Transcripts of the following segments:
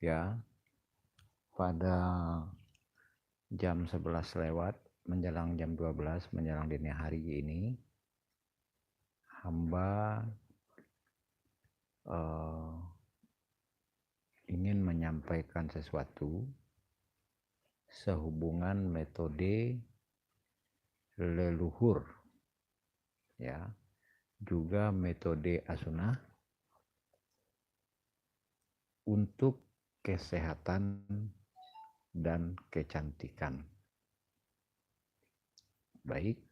ya, pada jam 11 lewat menjelang jam 12 menjelang dini hari ini, hamba ingin menyampaikan sesuatu sehubungan metode leluhur, ya, juga metode asunah untuk kesehatan dan kecantikan. Baik,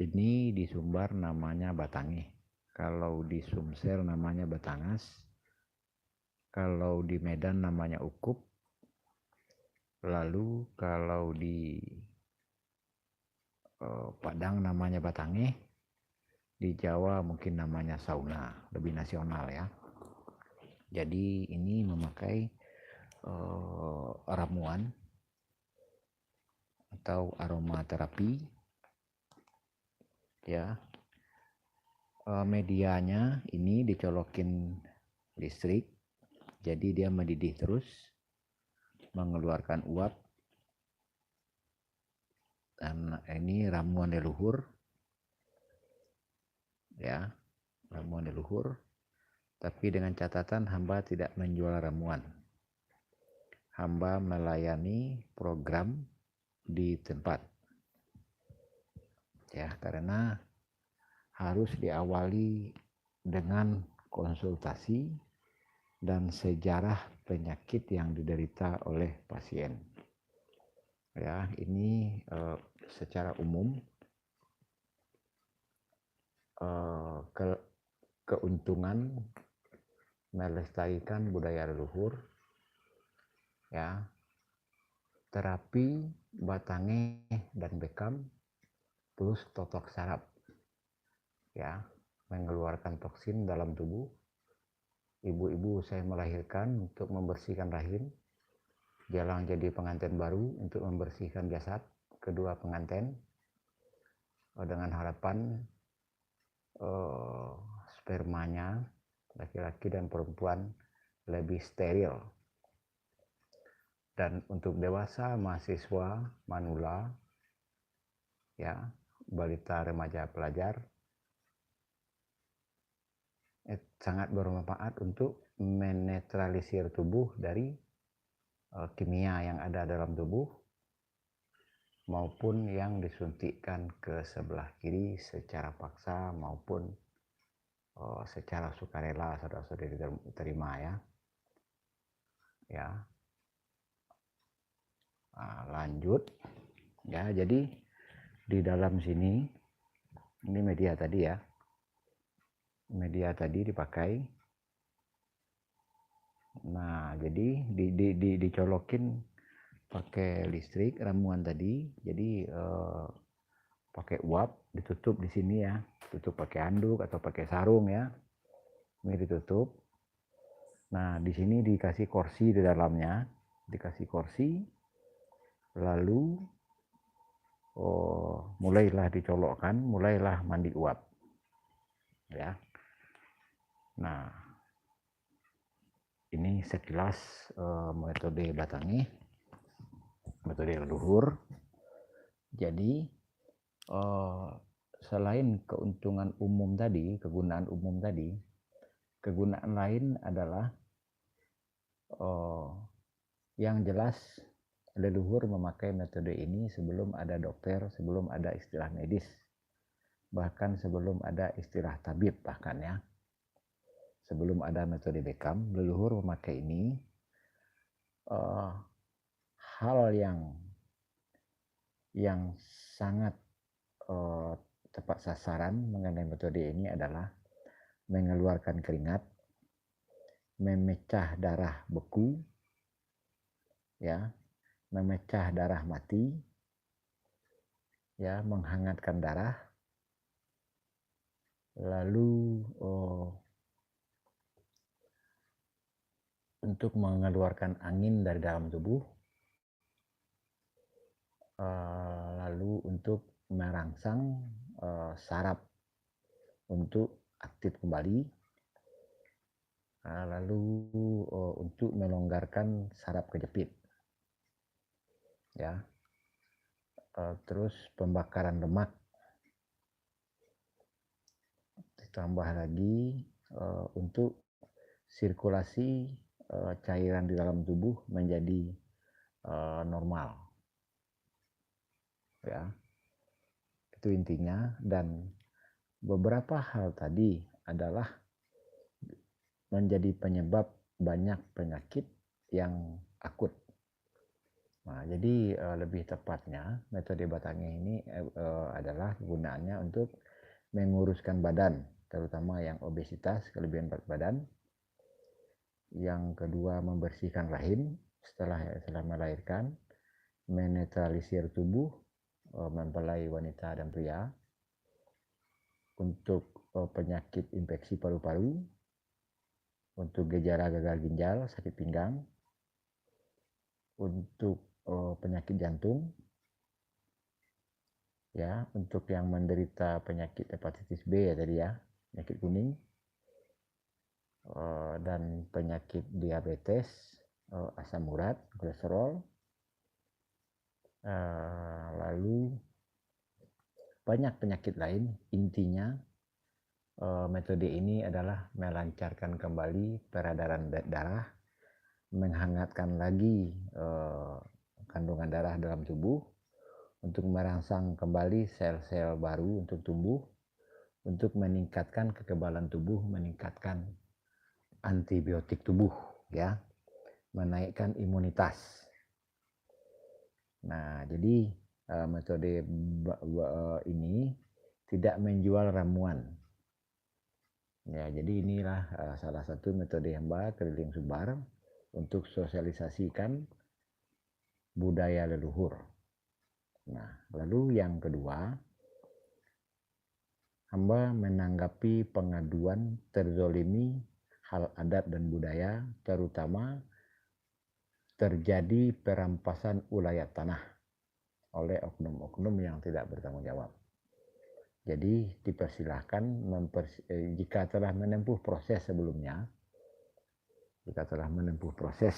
ini di Sumbar namanya Batangi, kalau di Sumsel namanya Batangas, kalau di Medan namanya Ukup, lalu kalau di Padang namanya Batangi, di Jawa mungkin namanya sauna, lebih nasional ya. Jadi ini memakai ramuan atau aromaterapi, ya. Medianya ini dicolokin listrik, jadi dia mendidih terus, mengeluarkan uap. Dan ini ramuan leluhur, ya, ramuan leluhur. Tapi dengan catatan hamba tidak menjual ramuan. Hamba melayani program di tempat, ya, karena harus diawali dengan konsultasi dan sejarah penyakit yang diderita oleh pasien. Ya, ini secara umum keuntungan melestarikan budaya leluhur, ya, terapi Batangi dan Bekam plus totok saraf, ya, mengeluarkan toksin dalam tubuh. Ibu-ibu saya melahirkan untuk membersihkan rahim, jalan jadi pengantin baru untuk membersihkan jasad kedua pengantin, dengan harapan spermanya laki-laki dan perempuan lebih steril. Dan untuk dewasa, mahasiswa, manula, ya, balita, remaja, pelajar, sangat bermanfaat untuk menetralisir tubuh dari kimia yang ada dalam tubuh maupun yang disuntikkan ke sebelah kiri secara paksa maupun secara sukarela, saudara-saudari terima, ya. Ya. Nah, lanjut, ya. Jadi di dalam sini ini media tadi, ya. Media tadi dipakai. Nah, jadi dicolokin pakai listrik ramuan tadi. Jadi pakai uap, ditutup di sini, ya. Tutup pakai handuk atau pakai sarung, ya. Ini ditutup. Nah, di sini dikasih kursi di dalamnya, dikasih kursi, lalu mulailah dicolokkan, mulailah mandi uap, ya. Nah, ini sekilas metode Batangi, metode leluhur. Jadi selain keuntungan umum tadi, kegunaan umum tadi, kegunaan lain adalah yang jelas leluhur memakai metode ini sebelum ada dokter, sebelum ada istilah medis, bahkan sebelum ada istilah tabib, bahkan, ya. Sebelum ada metode Bekam, leluhur memakai ini. Hal yang sangat tepat sasaran mengenai metode ini adalah mengeluarkan keringat, memecah darah beku, ya, memecah darah mati, ya, menghangatkan darah, lalu untuk mengeluarkan angin dari dalam tubuh, lalu untuk merangsang saraf untuk aktif kembali, lalu untuk melonggarkan saraf kejepit, ya. Terus pembakaran lemak, ditambah lagi untuk sirkulasi cairan di dalam tubuh menjadi normal, ya. Itu intinya. Dan beberapa hal tadi adalah menjadi penyebab banyak penyakit yang akut. Nah, jadi lebih tepatnya metode Batangi ini adalah gunaannya untuk menguruskan badan, terutama yang obesitas, kelebihan berat badan. Yang kedua, membersihkan rahim setelah melahirkan, menetralisir tubuh, mempelai wanita dan pria, untuk penyakit infeksi paru-paru, untuk gejala gagal ginjal, sakit pinggang, untuk penyakit jantung, ya, untuk yang menderita penyakit hepatitis B ya tadi ya, penyakit kuning, dan penyakit diabetes, asam urat, kolesterol, lalu banyak penyakit lain. Intinya metode ini adalah melancarkan kembali peredaran darah, menghangatkan lagi kandungan darah dalam tubuh, untuk merangsang kembali sel-sel baru untuk tumbuh, untuk meningkatkan kekebalan tubuh, meningkatkan antibiotik tubuh, ya, menaikkan imunitas. Nah, jadi metode ini tidak menjual ramuan. Ya, jadi inilah salah satu metode hamba keliling Sumbar untuk sosialisasikan budaya leluhur. Nah, lalu yang kedua, hamba menanggapi pengaduan terzolimi hal adat dan budaya, terutama terjadi perampasan ulayat tanah oleh oknum-oknum yang tidak bertanggung jawab. Jadi dipersilahkan jika telah menempuh proses sebelumnya, jika telah menempuh proses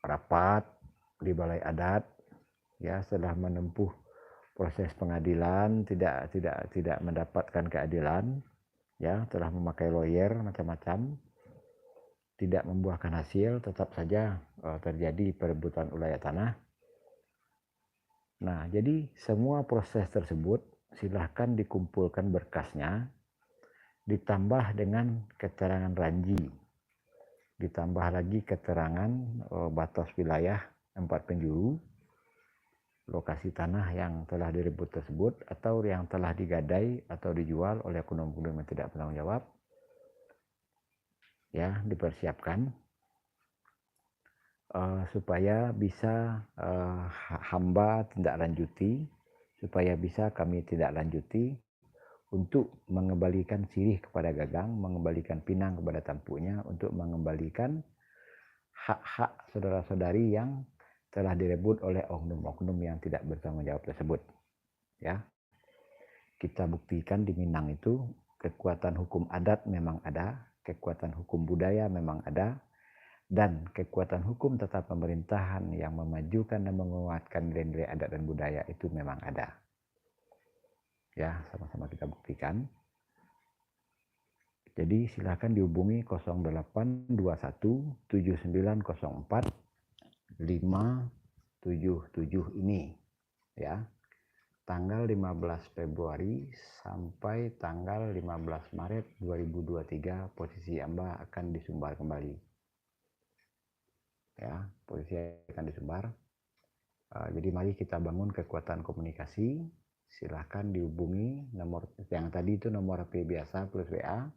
rapat di balai adat, ya, setelah menempuh proses pengadilan, tidak mendapatkan keadilan, ya, telah memakai lawyer macam-macam, tidak membuahkan hasil, tetap saja terjadi perebutan ulayat tanah. Nah, jadi semua proses tersebut silahkan dikumpulkan berkasnya, ditambah dengan keterangan ranji, ditambah lagi keterangan batas wilayah 4 penjuru, lokasi tanah yang telah direbut tersebut atau yang telah digadai atau dijual oleh oknum-oknum yang tidak bertanggung jawab, ya, dipersiapkan supaya bisa hamba tindak lanjuti, supaya bisa kami tindak lanjuti untuk mengembalikan sirih kepada gagang, mengembalikan pinang kepada tampuknya, untuk mengembalikan hak-hak saudara-saudari yang telah direbut oleh oknum-oknum yang tidak bertanggung jawab tersebut. Ya, kita buktikan di Minang itu kekuatan hukum adat memang ada, kekuatan hukum budaya memang ada, dan kekuatan hukum tata pemerintahan yang memajukan dan menguatkan nilai-nilai adat dan budaya itu memang ada. Ya, sama-sama kita buktikan. Jadi silakan dihubungi 0821 7904 577 ini, ya. Tanggal 15 Februari sampai tanggal 15 Maret 2023 posisi hamba akan disumbar kembali. Ya, posisi akan disumbar. Jadi mari kita bangun kekuatan komunikasi. Silahkan dihubungi nomor yang tadi itu, nomor HP biasa plus WA.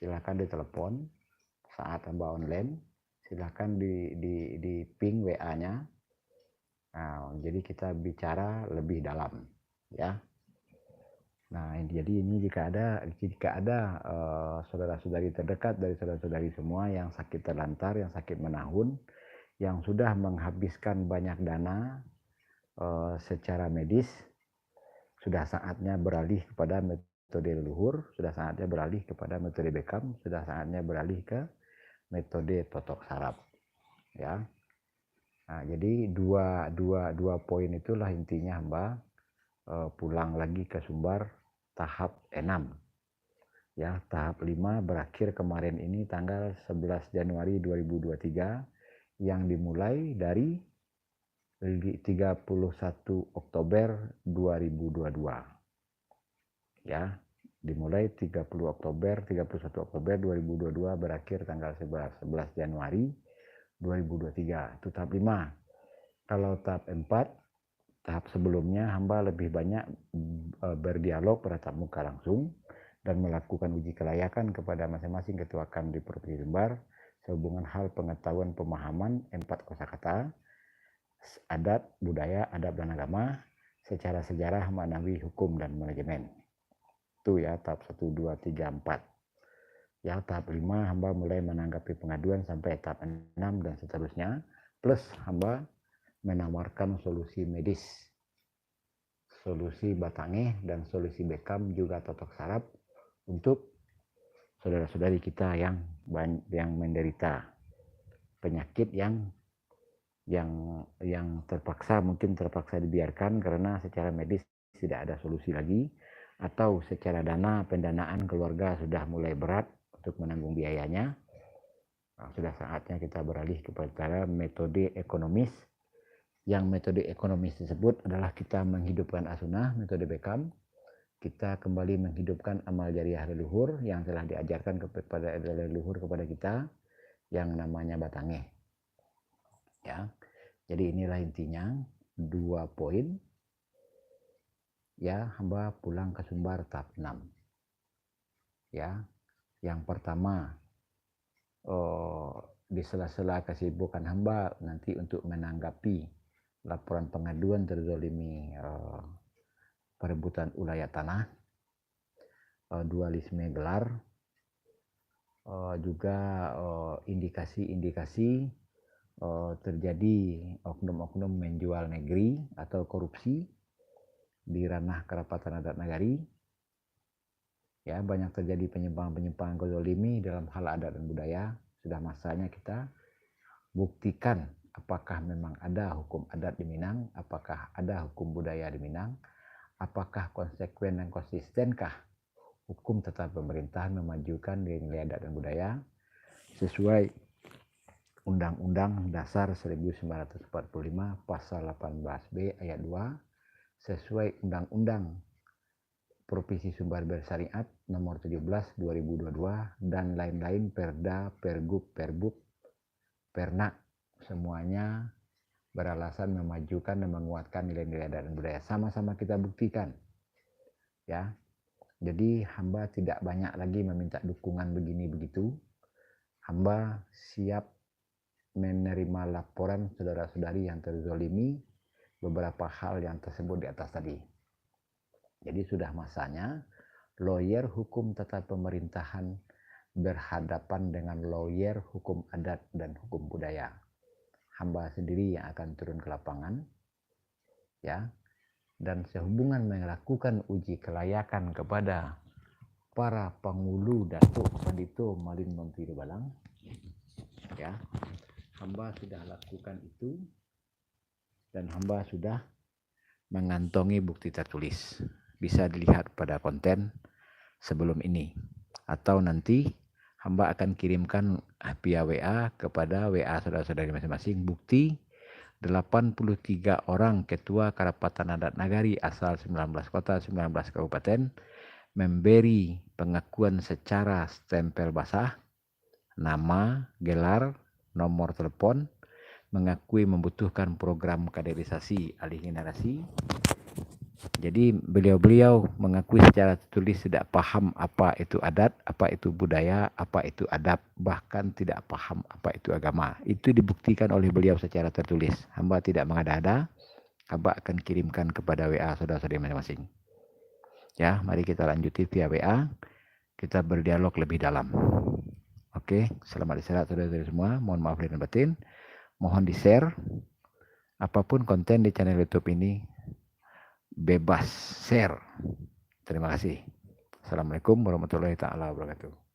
Silahkan ditelepon saat hamba online. Silahkan di ping WA-nya. Nah, jadi kita bicara lebih dalam, ya. Nah, jadi ini jika ada saudara-saudari terdekat dari saudara-saudari semua yang sakit terlantar, yang sakit menahun, yang sudah menghabiskan banyak dana secara medis, sudah saatnya beralih kepada metode leluhur, sudah saatnya beralih kepada metode Beckham, sudah saatnya beralih ke metode totok saraf. Ya. Nah, jadi dua poin itulah intinya hamba pulang lagi ke Sumbar tahap 6. Ya, tahap 5 berakhir kemarin ini tanggal 11 Januari 2023 yang dimulai dari 31 Oktober 2022. Ya, dimulai 31 Oktober 2022 berakhir tanggal 11 Januari 2023. Itu tahap 5. Kalau tahap 4, tahap sebelumnya hamba lebih banyak berdialog bertatap muka langsung dan melakukan uji kelayakan kepada masing-masing ketua KAM di Provinsi Sumbar sehubungan hal pengetahuan pemahaman 4 kosakata, adat, budaya, adab dan agama, secara sejarah, maknawi, hukum dan manajemen. Itu ya tahap 1, 2, 3, 4. Ya, tahap 5 hamba mulai menanggapi pengaduan sampai tahap 6 dan seterusnya, plus hamba menawarkan solusi medis, solusi batangeh dan solusi Beckham juga totok saraf untuk saudara-saudari kita yang menderita penyakit yang terpaksa dibiarkan karena secara medis tidak ada solusi lagi, atau secara pendanaan keluarga sudah mulai berat untuk menanggung biayanya. Nah, sudah saatnya kita beralih kepada metode ekonomis. Yang metode ekonomis tersebut adalah kita menghidupkan as-sunnah, metode Beckham. Kita kembali menghidupkan amal jariah leluhur yang telah diajarkan kepada leluhur kepada kita yang namanya batangeh. Ya. Jadi inilah intinya 2 poin. Ya, hamba pulang ke Sumbar tahap 6. Ya. Yang pertama, di sela-sela kesibukan hamba nanti untuk menanggapi laporan pengaduan terzolimi perebutan ulayat tanah, dualisme gelar, juga indikasi-indikasi terjadi oknum-oknum menjual negeri atau korupsi di ranah kerapatan adat nagari. Ya, banyak terjadi penyimpangan-penyimpangan kezolimi dalam hal adat dan budaya. Sudah masanya kita buktikan apakah memang ada hukum adat di Minang, apakah ada hukum budaya di Minang, apakah konsekuen dan konsistenkah hukum tata pemerintahan memajukan nilai adat dan budaya sesuai Undang-Undang Dasar 1945 Pasal 18B Ayat 2, sesuai Undang-Undang Provinsi Sumbar Bersyariat Nomor 17 2022 dan lain-lain, Perda, Pergub, Perbub, Pernak, semuanya beralasan memajukan dan menguatkan nilai-nilai adat dan budaya. Sama-sama kita buktikan. Ya. Jadi hamba tidak banyak lagi meminta dukungan begini begitu. Hamba siap menerima laporan saudara-saudari yang terzolimi beberapa hal yang tersebut di atas tadi. Jadi sudah masanya lawyer hukum tata pemerintahan berhadapan dengan lawyer hukum adat dan hukum budaya. Hamba sendiri yang akan turun ke lapangan, ya, dan sehubungan melakukan uji kelayakan kepada para penghulu Datuk Pandito Malin Menteri Balang, ya, hamba sudah lakukan itu dan hamba sudah mengantongi bukti tertulis. Bisa dilihat pada konten sebelum ini, atau nanti hamba akan kirimkan via WA kepada WA saudara-saudari masing-masing bukti 83 orang ketua Karapatan Adat Nagari asal 19 kota 19 kabupaten memberi pengakuan secara stempel basah, nama, gelar, nomor telepon, mengakui membutuhkan program kaderisasi alih generasi. Jadi beliau-beliau mengakui secara tertulis tidak paham apa itu adat, apa itu budaya, apa itu adab, bahkan tidak paham apa itu agama. Itu dibuktikan oleh beliau secara tertulis. Hamba tidak mengada-ada, hamba akan kirimkan kepada WA saudara-saudari masing-masing. Ya, mari kita lanjuti via WA, kita berdialog lebih dalam. Oke, selamat istirahat saudara-saudari semua. Mohon maaf lahir dan batin. Mohon di-share apapun konten di channel YouTube ini. Bebas share. Terima kasih. Assalamualaikum warahmatullahi taala wabarakatuh.